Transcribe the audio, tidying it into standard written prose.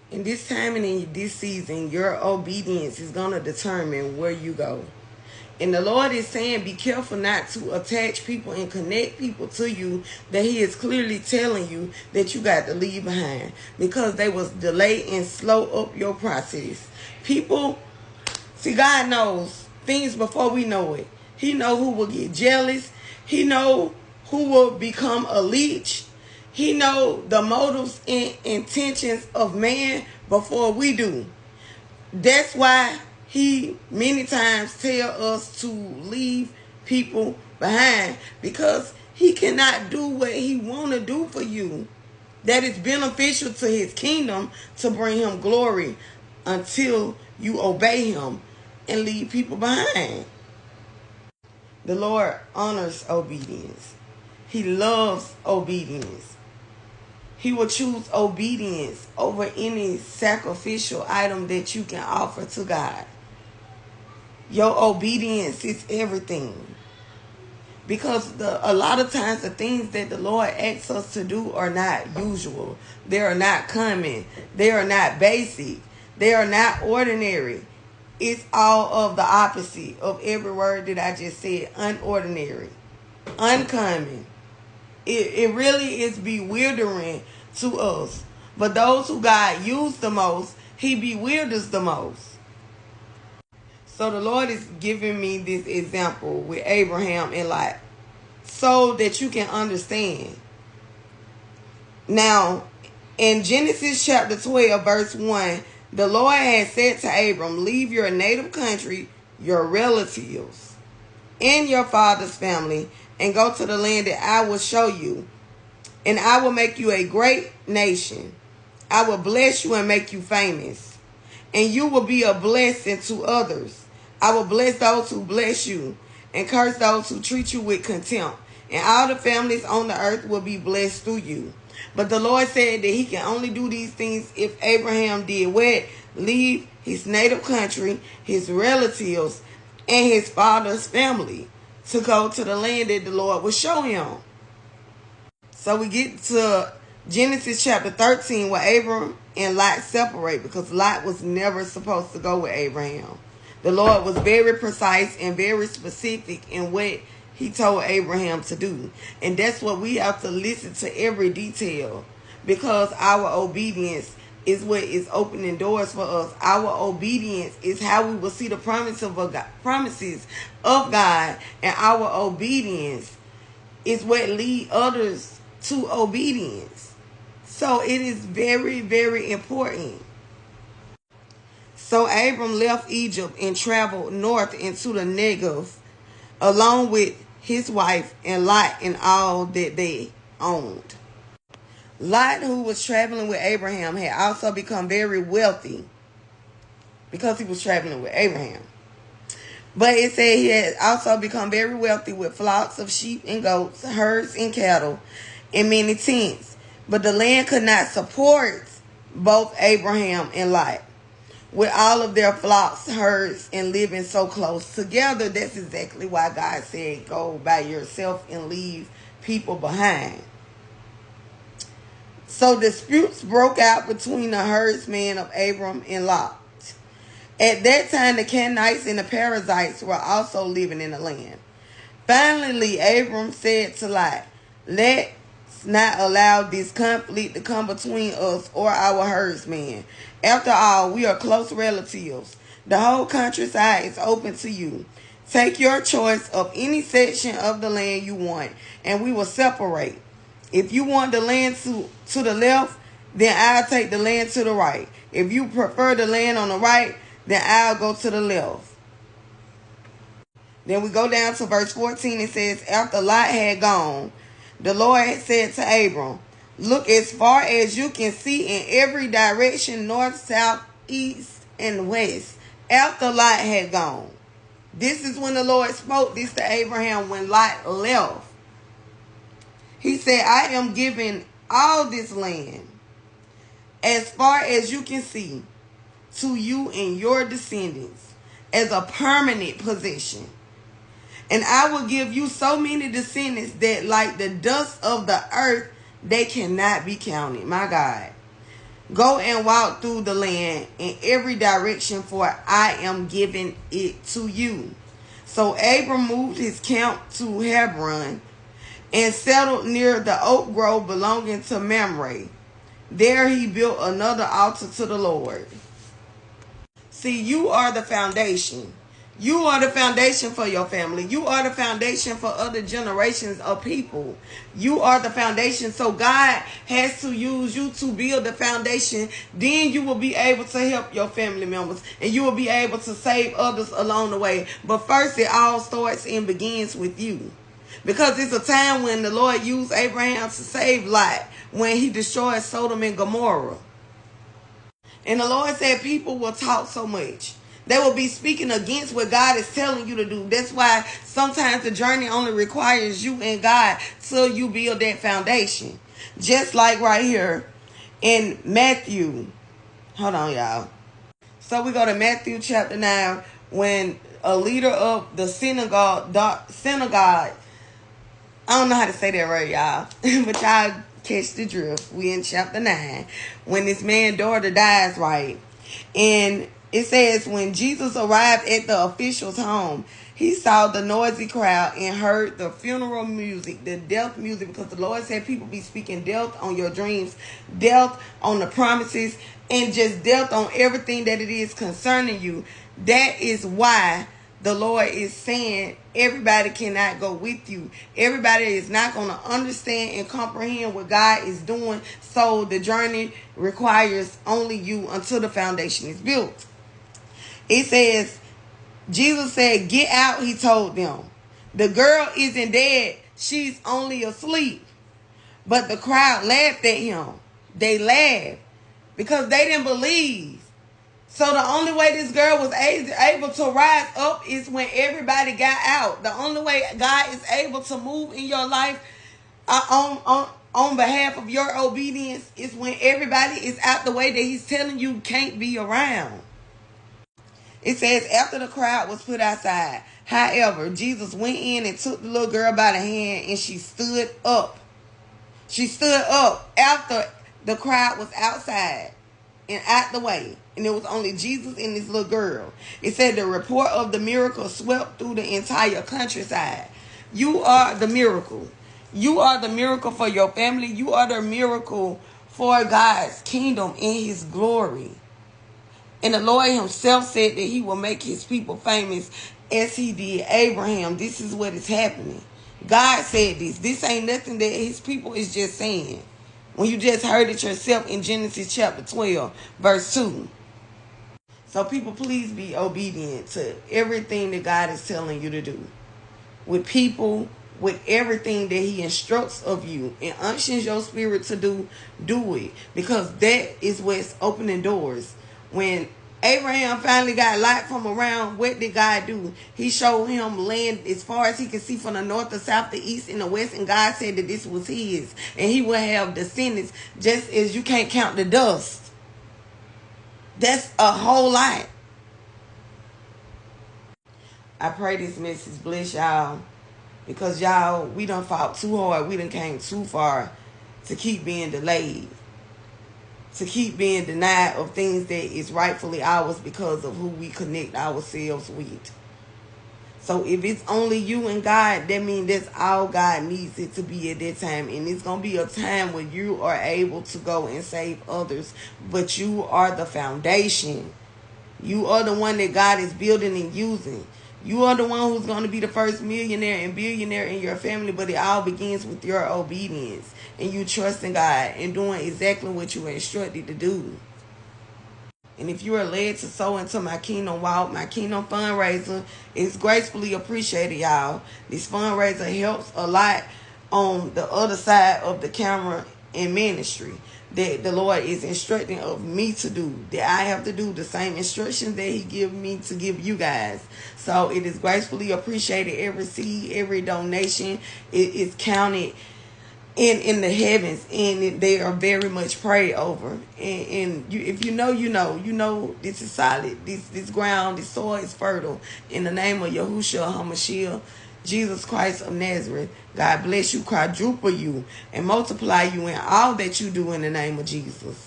In this time and in this season, your obedience is going to determine where you go. And the Lord is saying, be careful not to attach people and connect people to you that He is clearly telling you that you got to leave behind, because they was delay and slow up your process. People, see, God knows things before we know it. He know who will get jealous. He know who will become a leech. He know the motives and intentions of man before we do. That's why He many times tell us to leave people behind, because He cannot do what He want to do for you that is beneficial to His kingdom to bring Him glory until you obey Him and leave people behind. The Lord honors obedience. He loves obedience. He will choose obedience over any sacrificial item that you can offer to God. Your obedience is everything. Because a lot of times the things that the Lord asks us to do are not usual. They are not common. They are not basic. They are not ordinary. It's all of the opposite of every word that I just said. Unordinary. Uncommon. It really is bewildering to us. But those who God used the most, He bewilders the most. So the Lord is giving me this example with Abraham and Lot, so that you can understand. Now, in Genesis chapter 12, verse 1, the Lord had said to Abram, leave your native country, your relatives, and your father's family, and go to the land that I will show you. And I will make you a great nation. I will bless you and make you famous. And you will be a blessing to others. I will bless those who bless you, and curse those who treat you with contempt. And all the families on the earth will be blessed through you. But the Lord said that He can only do these things if Abraham did what? Leave his native country, his relatives, and his father's family to go to the land that the Lord will show him. So we get to Genesis chapter 13, where Abram and Lot separate, because Lot was never supposed to go with Abraham. The Lord was very precise and very specific in what He told Abraham to do. And that's what we have to listen to, every detail, because our obedience is what is opening doors for us. Our obedience is how we will see the promises of God, and our obedience is what leads others to obedience. So it is very, very important. So Abram left Egypt and traveled north into the Negev, along with his wife and Lot and all that they owned. Lot, who was traveling with Abraham, had also become very wealthy because he was traveling with Abraham. But it said he had also become very wealthy with flocks of sheep and goats, herds and cattle, and many tents. But the land could not support both Abraham and Lot, with all of their flocks, herds, and living so close together. That's exactly why God said, go by yourself and leave people behind. So disputes broke out between the herdsmen of Abram and Lot. At that time, the Canaanites and the Perizzites were also living in the land. Finally, Abram said to Lot, let's not allow this conflict to come between us or our herdsmen. After all, we are close relatives. The whole countryside is open to you. Take your choice of any section of the land you want, and we will separate. If you want the land to the left, then I'll take the land to the right. If you prefer the land on the right, then I'll go to the left. Then we go down to verse 14. It says, after Lot had gone, the Lord had said to Abram, look as far as you can see in every direction, north, south, east, and west. After Lot had gone. This is when the Lord spoke this to Abraham when Lot left. He said, I am giving all this land, as far as you can see, to you and your descendants as a permanent possession. And I will give you so many descendants that like the dust of the earth, they cannot be counted. My God. Go and walk through the land in every direction, for I am giving it to you. So Abram moved his camp to Hebron and settled near the oak grove belonging to Mamre. There he built another altar to the Lord. See, you are the foundation. You are the foundation for your family. You are the foundation for other generations of people. You are the foundation. So God has to use you to build the foundation. Then you will be able to help your family members. And you will be able to save others along the way. But first, it all starts and begins with you. Because it's a time when the Lord used Abraham to save Lot, when he destroyed Sodom and Gomorrah. And the Lord said people will talk so much. They will be speaking against what God is telling you to do. That's why sometimes the journey only requires you and God till you build that foundation. Just like right here in Matthew. Hold on, y'all. So we go to Matthew chapter 9, when a leader of the synagogue, I don't know how to say that right, y'all. But y'all catch the drift. We in chapter 9. When this man's daughter dies, right? And it says, when Jesus arrived at the official's home, he saw the noisy crowd and heard the funeral music, the death music, because the Lord said people be speaking death on your dreams, death on the promises, and just death on everything that it is concerning you. That is why the Lord is saying everybody cannot go with you. Everybody is not going to understand and comprehend what God is doing. So the journey requires only you until the foundation is built. It says, Jesus said, get out, he told them. The girl isn't dead. She's only asleep. But the crowd laughed at him. They laughed because they didn't believe. So the only way this girl was able to rise up is when everybody got out. The only way God is able to move in your life on behalf of your obedience is when everybody is out the way that he's telling you can't be around. It says, after the crowd was put outside, however, Jesus went in and took the little girl by the hand, and she stood up. She stood up after the crowd was outside and out the way. And it was only Jesus and this little girl. It said the report of the miracle swept through the entire countryside. You are the miracle. You are the miracle for your family. You are the miracle for God's kingdom and his glory. And the Lord himself said that he will make his people famous as he did Abraham. This is what is happening. God said this. This ain't nothing that his people is just saying. When you just heard it yourself in Genesis chapter 12, verse 2. So people, please be obedient to everything that God is telling you to do. With people, with everything that he instructs of you and unctions your spirit to do it. Because that is what's opening doors. When Abraham finally got Lot from around, what did God do? He showed him land as far as he could see from the north, the south, the east, and the west. And God said that this was his. And he will have descendants just as you can't count the dust. That's a whole lot. I pray this message bless y'all. Because y'all, we done fought too hard. We done came too far to keep being delayed. To keep being denied of things that is rightfully ours because of who we connect ourselves with. So if it's only you and God, that means that's all God needs it to be at that time. And it's going to be a time when you are able to go and save others. But you are the foundation. You are the one that God is building and using. You are the one who's going to be the first millionaire and billionaire in your family, but it all begins with your obedience and you trusting God and doing exactly what you were instructed to do. And if you are led to sow into my Kingdom Walk, my Kingdom fundraiser is gracefully appreciated, y'all. This fundraiser helps a lot on the other side of the camera in ministry that the Lord is instructing of me to do, that I have to do the same instructions that he give me to give you guys. So it is gracefully appreciated. Every seed, every donation, it is counted in the heavens, and they are very much prayed over. And you, if you know this is solid. This ground, this soil is fertile. In the name of Yahushua HaMashiach, Jesus Christ of Nazareth, God bless you, quadruple you, and multiply you in all that you do in the name of Jesus.